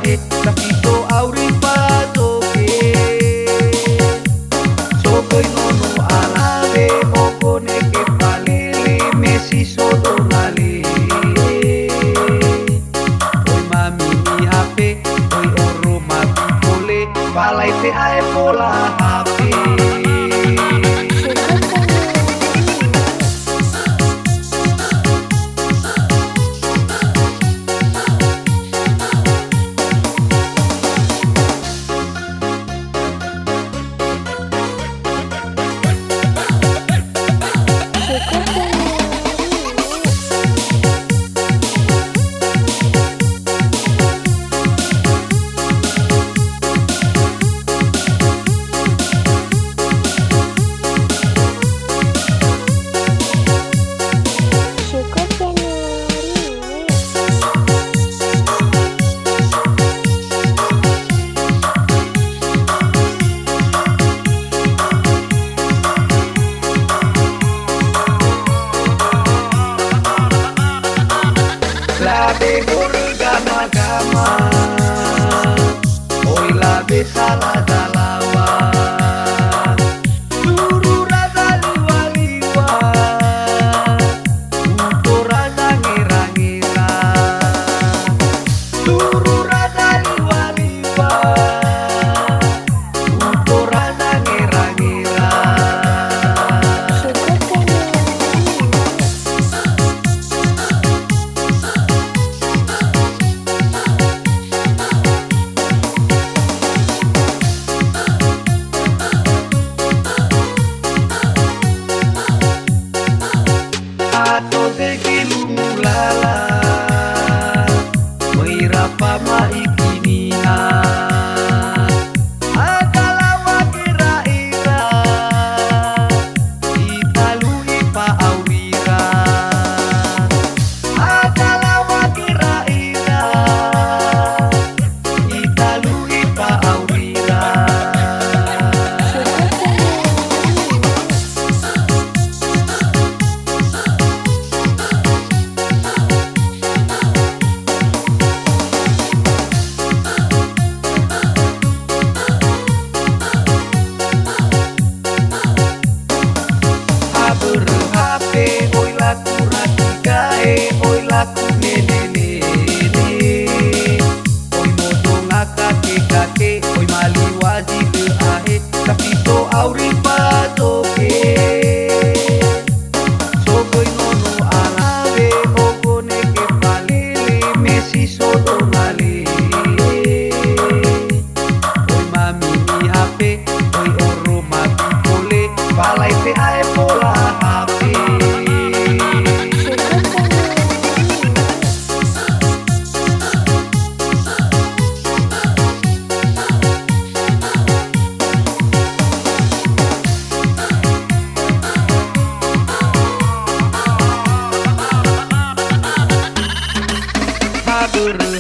ahe kapito auri pazoke sokoy nono alabe okone ke palele mesi sodonale oi mami mi hape oi oro mati pole palai te ae pola hape. Labe gama-gama oi labe salah dalawa turu rasa liwa-liwa untuk rasa ngira-ngira turu rasa liwa-liwa untuk rasa ngira-ngira. Ato tegilu mulala Moirapa maikiniha Akalawa kira-ira Italui pa awira Akalawa kira-ira Italui pa awira. Oi laku ratikae, oi laku nene oi moto ngakake, oi mali wajib ahe kapito auri pazoke sokoy nono alabe okone ke palele mesi sodonale oi mami mi hape oi oro mati pole palai te ae pola hape.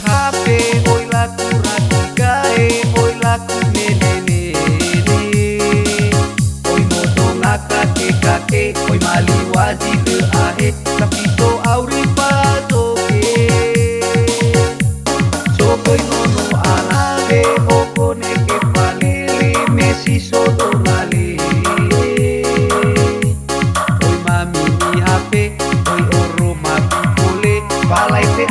Hape oi laku ratikae, oi laku nene oi moto ngakake, oi mali wajib ahe kapito auri pazoke sokoy nono alabe okone ke palele mesi sodonale oi mami mi hape oi oro mati pole palai te